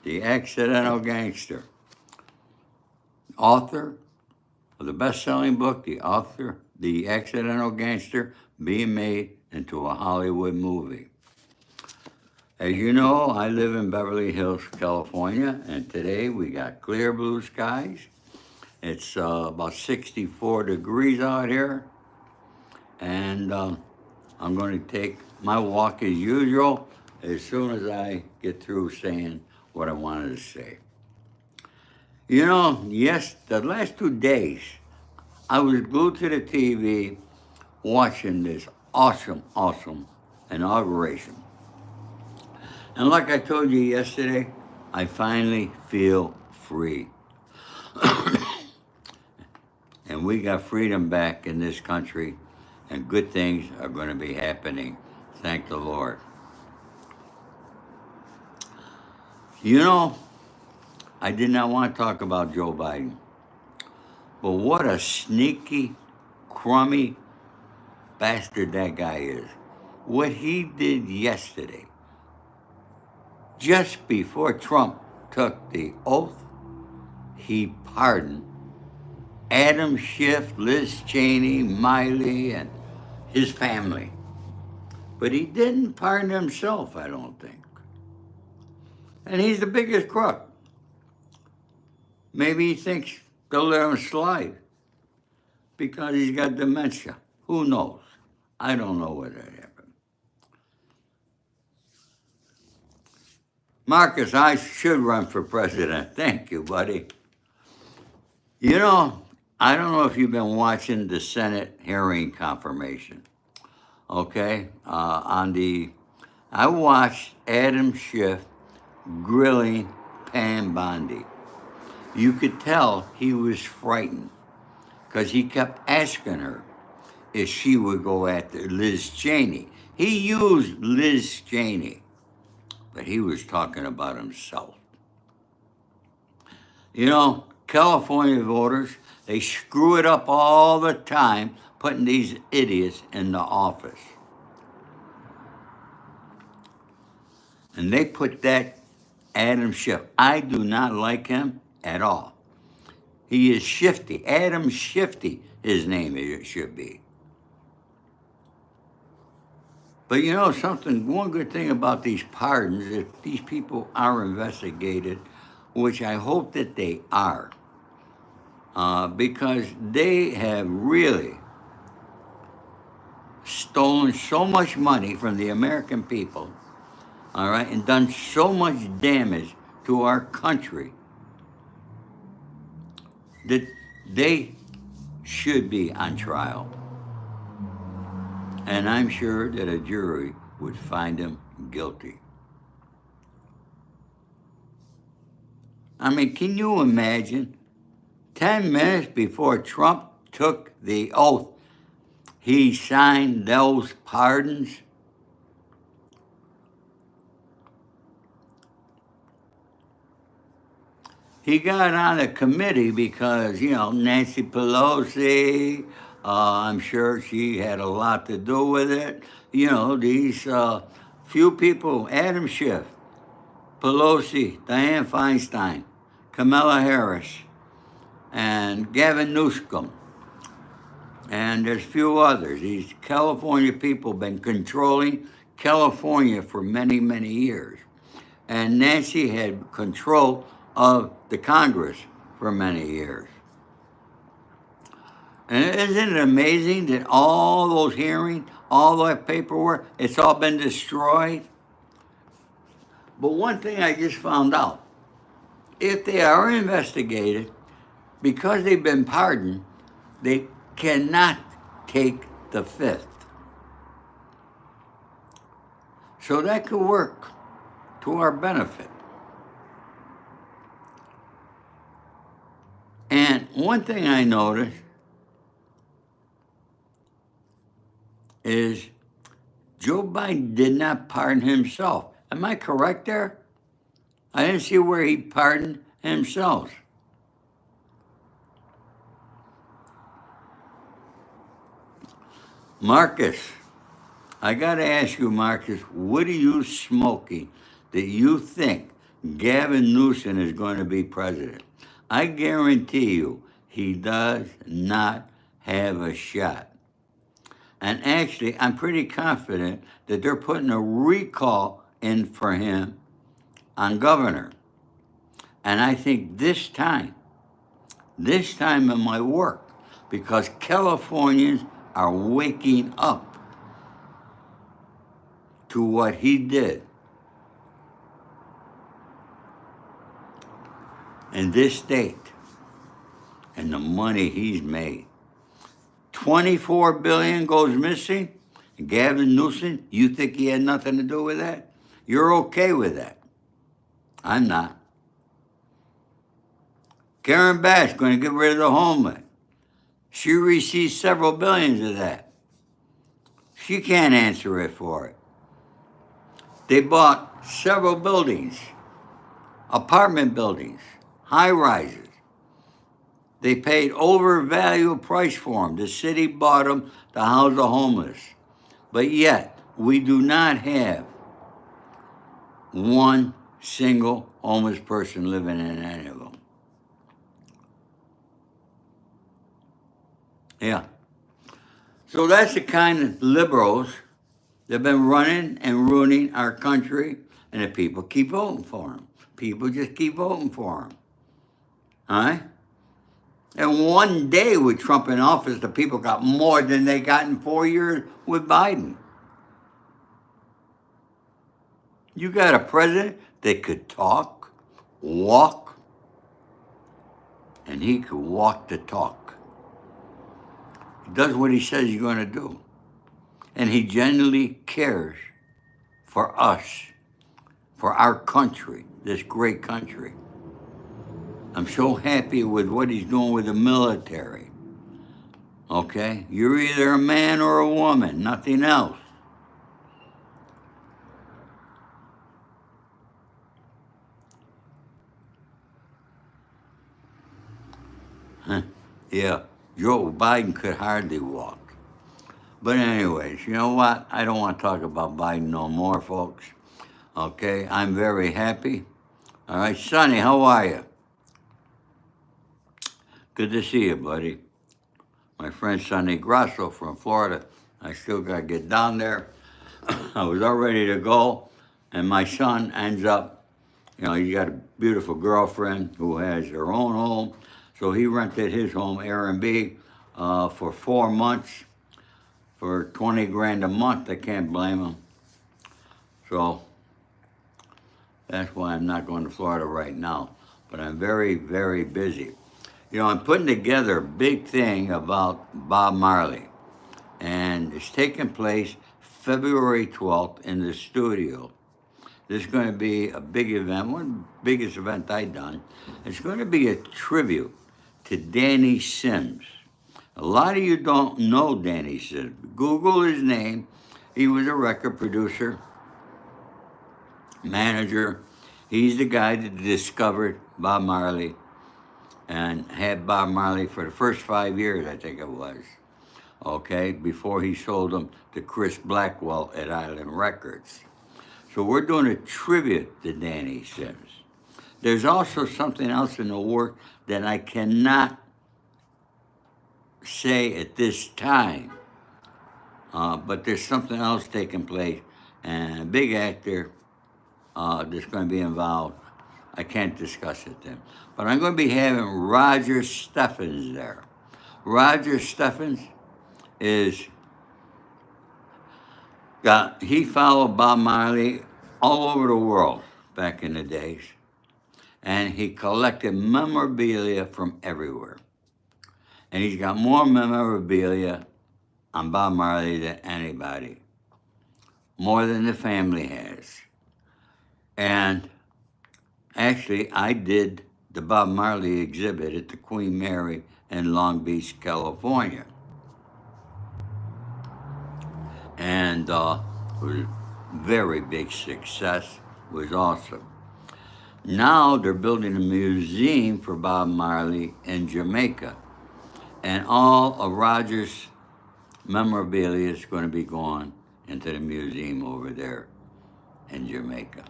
the accidental gangster, author of the best-selling book, The Accidental Gangster, being made into a Hollywood movie. As you know, I live in Beverly Hills, California, and today we got clear blue skies. It's about 64 degrees out here, and I'm going to take my walk as usual as soon as I get through saying what I wanted to say. You know, yes, the last 2 days, I was glued to the TV watching this awesome inauguration. And like I told you yesterday, I finally feel free. And we got freedom back in this country, and good things are going to be happening. Thank the Lord. You know, I did not want to talk about Joe Biden, but what a sneaky, crummy bastard that guy is. What he did yesterday, just before Trump took the oath, he pardoned Adam Schiff, Liz Cheney, Miley, and his family. But he didn't pardon himself, I don't think. And he's the biggest crook. Maybe he thinks they'll let him slide because he's got dementia. Who knows? I don't know what that happened. Marcus, I should run for president. Thank you, buddy. You know, I don't know if you've been watching the Senate hearing confirmation. Okay? I watched Adam Schiff grilling Pam Bondi. You could tell he was frightened because he kept asking her if she would go after Liz Cheney. He used Liz Cheney, but he was talking about himself. You know, California voters, they screw it up all the time, putting these idiots in the office. And they put that Adam Schiff. I do not like him at all. He is shifty. Adam Shifty, his name should be. But you know something, one good thing about these pardons, if these people are investigated, which I hope that they are, because they have really stolen so much money from the American people, all right, and done so much damage to our country that they should be on trial. And I'm sure that a jury would find him guilty. I mean, can you imagine? 10 minutes before Trump took the oath, he signed those pardons. He got on a committee because, you know, Nancy Pelosi, I'm sure she had a lot to do with it. You know, these few people, Adam Schiff, Pelosi, Dianne Feinstein, Kamala Harris, and Gavin Newsom, and there's few others. These California people have been controlling California for many, many years. And Nancy had control of the Congress for many years. And isn't it amazing that all those hearings, all that paperwork, it's all been destroyed? But one thing I just found out, if they are investigated, because they've been pardoned, they cannot take the fifth. So that could work to our benefit. And one thing I noticed is Joe Biden did not pardon himself. Am I correct there? I didn't see where he pardoned himself. Marcus, I got to ask you, Marcus, what are you smoking that you think Gavin Newsom is going to be president. I guarantee you he does not have a shot. And actually, I'm pretty confident that they're putting a recall in for him on governor. And I think this time in my work, because Californians are waking up to what he did in this state and the money he's made. 24 billion goes missing. Gavin Newsom, you think he had nothing to do with that? You're okay with that. I'm not. Karen Bass going to get rid of the homeland. She received several billions of that. She can't answer it for it. They bought several buildings, apartment buildings, high rises. They paid overvalued price for them. The city bought them to house the homeless. But yet, we do not have one single homeless person living in any of them. Yeah. So that's the kind of liberals that have been running and ruining our country, and the people keep voting for them. People just keep voting for them. All right? And one day with Trump in office, the people got more than they got in 4 years with Biden. You got a president that could talk, walk, and he could walk the talk. He does what he says he's going to do. And he genuinely cares for us, for our country, this great country. I'm so happy with what he's doing with the military. Okay? You're either a man or a woman, nothing else. Huh? Yeah, Joe Biden could hardly walk. But anyways, you know what? I don't want to talk about Biden no more, folks. Okay? I'm very happy. All right, Sonny, how are you? Good to see you, buddy. My friend Sonny Grasso from Florida. I still got to get down there. I was all ready to go, and my son ends up, he's got a beautiful girlfriend who has her own home, so he rented his home Airbnb for 4 months for 20 grand a month. I can't blame him. So that's why I'm not going to Florida right now, but I'm very, very busy. I'm putting together a big thing about Bob Marley, and it's taking place February 12th in the studio. This is going to be a big event, one of the biggest event I've done. It's going to be a tribute to Danny Sims. A lot of you don't know Danny Sims. Google his name. He was a record producer, manager. He's the guy that discovered Bob Marley and had Bob Marley for the first 5 years, I think it was, okay, before he sold them to Chris Blackwell at Island Records. So we're doing a tribute to Danny Sims. There's also something else in the work that I cannot say at this time, but there's something else taking place, and a big actor that's going to be involved. I can't discuss it then. But I'm going to be having Roger Steffens there. Roger Steffens he followed Bob Marley all over the world back in the days. And he collected memorabilia from everywhere. And he's got more memorabilia on Bob Marley than anybody. More than the family has. And actually, I did the Bob Marley exhibit at the Queen Mary in Long Beach, California. And it was a very big success. It was awesome. Now they're building a museum for Bob Marley in Jamaica. And all of Roger's memorabilia is going to be going into the museum over there in Jamaica.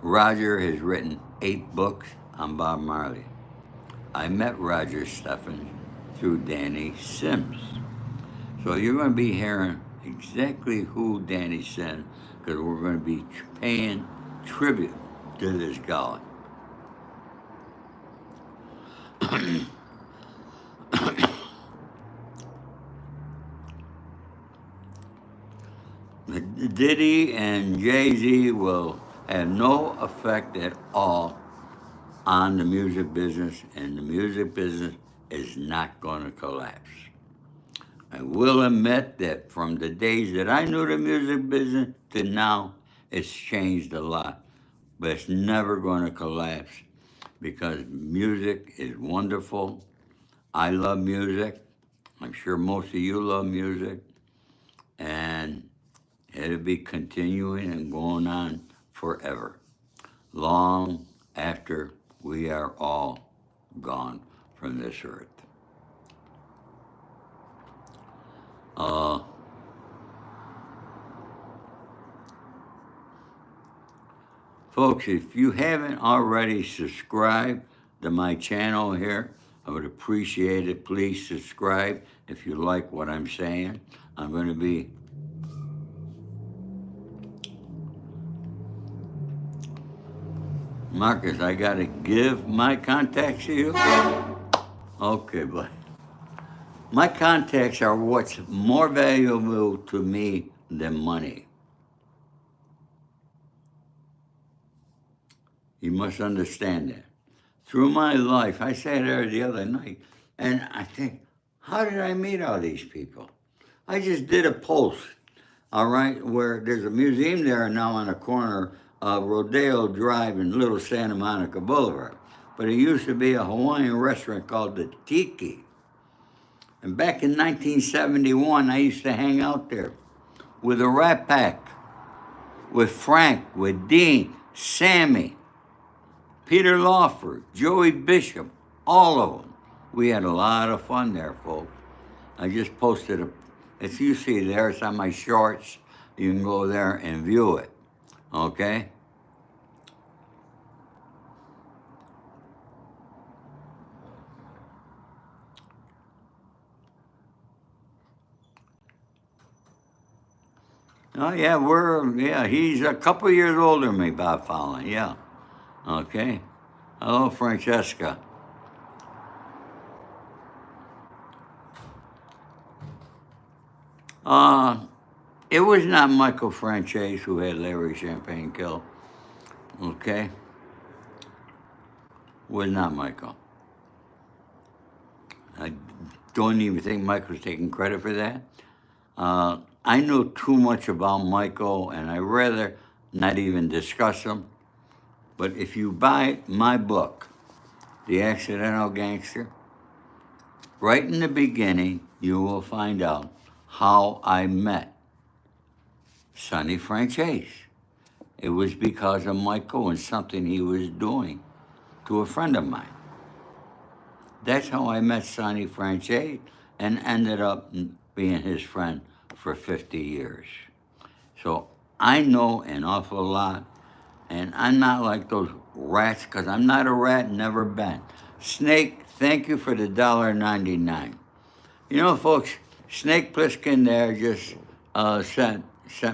Roger has written 8 books on Bob Marley. I met Roger Steffens through Danny Sims. So you're going to be hearing exactly who Danny Sims, because we're going to be paying tribute to this guy. Diddy and Jay-Z will have no effect at all on the music business, and the music business is not going to collapse. I will admit that from the days that I knew the music business to now, it's changed a lot, but it's never going to collapse because music is wonderful. I love music. I'm sure most of you love music, and it'll be continuing and going on forever, long after we are all gone from this earth. Uh, Folks, if you haven't already subscribed to my channel here, I would appreciate it. Please subscribe if you like what I'm saying. I'm going to be Marcus, I got to give my contacts to you? Okay, but my contacts are what's more valuable to me than money. You must understand that. Through my life, I sat there the other night and I think, how did I meet all these people? I just did a post, all right, where there's a museum there now on the corner of Rodeo Drive and Little Santa Monica Boulevard. But it used to be a Hawaiian restaurant called the Tiki. And back in 1971, I used to hang out there with a Rat Pack, with Frank, with Dean, Sammy, Peter Lawford, Joey Bishop, all of them. We had a lot of fun there, folks. I just posted as you see there, it's on my shorts. You can go there and view it, okay? Oh, yeah, he's a couple years older than me, Bob Fallon, yeah. Okay. Hello, Francesca. It was not Michael Franchese who had Larry Champagne killed. Okay? Was not Michael. I don't even think Michael's taking credit for that. I know too much about Michael, and I'd rather not even discuss him. But if you buy my book, The Accidental Gangster, right in the beginning, you will find out how I met Sonny Franchese. It was because of Michael and something he was doing to a friend of mine. That's how I met Sonny Franchese and ended up being his friend for 50 years. So I know an awful lot, and I'm not like those rats, because I'm not a rat, never been. Snake, thank you for the $1.99. You know, folks, Snake Plissken there just sent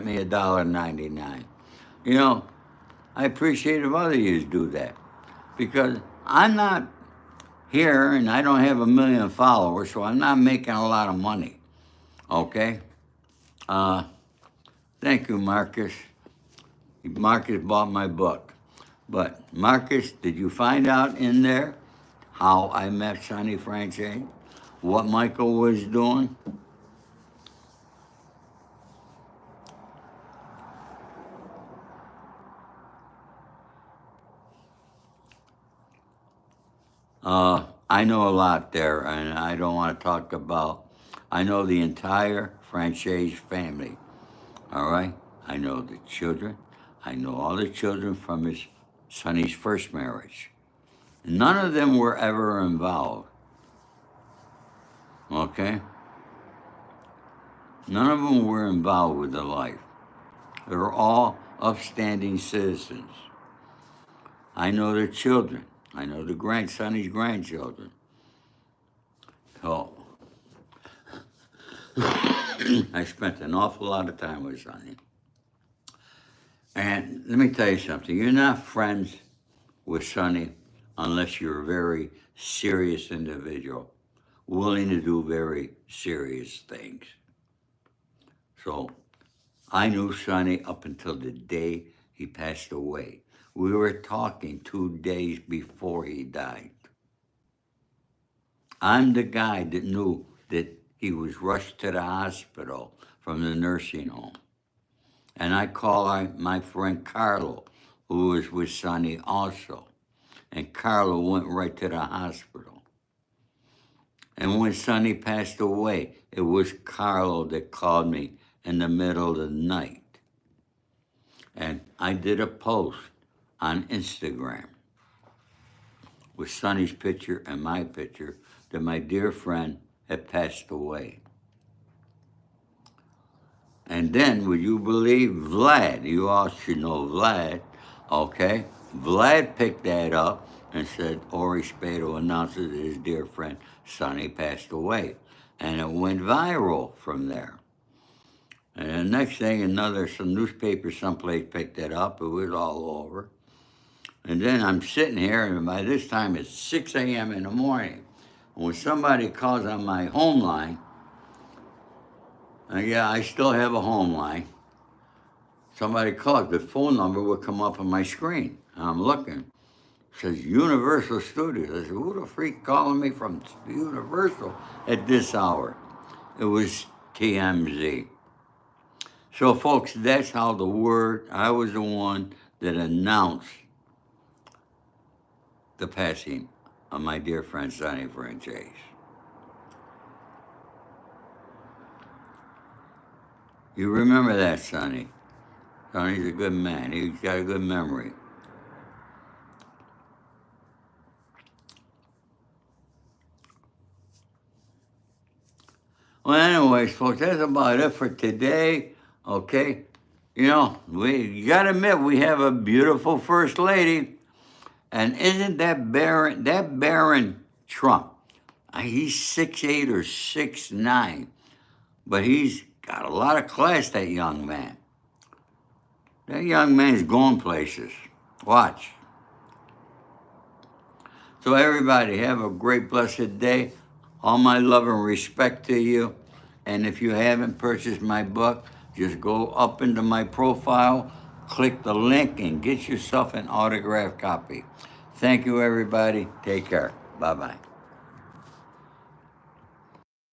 me $1.99. You know, I appreciate if other yous do that, because I'm not here and I don't have 1 million followers, so I'm not making a lot of money. Okay? Thank you, Marcus. Marcus bought my book. But Marcus, did you find out in there how I met Sonny Franchese? What Michael was doing? I know a lot there, and I don't want to talk about. I know the entire Franchise family. All right, I know the children. I know all the children from Sonny's first marriage. None of them were ever involved. Okay, none of them were involved with the life. They were all upstanding citizens. I know the children. I know the Sonny's grandchildren. So I spent an awful lot of time with Sonny. And let me tell you something. You're not friends with Sonny unless you're a very serious individual, willing to do very serious things. So I knew Sonny up until the day he passed away. We were talking 2 days before he died. I'm the guy that knew that he was rushed to the hospital from the nursing home. And I called my friend Carlo, who was with Sonny also. And Carlo went right to the hospital. And when Sonny passed away, it was Carlo that called me in the middle of the night. And I did a post on Instagram with Sonny's picture and my picture that my dear friend had passed away. And then, would you believe Vlad? You all should know Vlad, okay? Vlad picked that up and said Ori Spado announces that his dear friend Sonny passed away. And it went viral from there. And the next thing, some newspaper someplace picked it up. It was all over. And then I'm sitting here, and by this time it's 6 a.m. in the morning. And when somebody calls on my home line, yeah, I still have a home line. Somebody calls, the phone number would come up on my screen. I'm looking. It says Universal Studios. I said, who the freak calling me from Universal at this hour? It was TMZ. So, folks, that's how I was the one that announced the passing of my dear friend Sonny Franchise. You remember that, Sonny. Sonny's a good man. He's got a good memory. Well, anyways, folks, that's about it for today, okay? You know, you gotta admit, we have a beautiful First Lady. And isn't that Baron Trump? He's 6'8" or 6'9", but he's got a lot of class, that young man. That young man's going places. Watch. So everybody, have a great, blessed day. All my love and respect to you. And if you haven't purchased my book, just go up into my profile, click the link, and get yourself an autographed copy. Thank you, everybody. Take care. Bye-bye.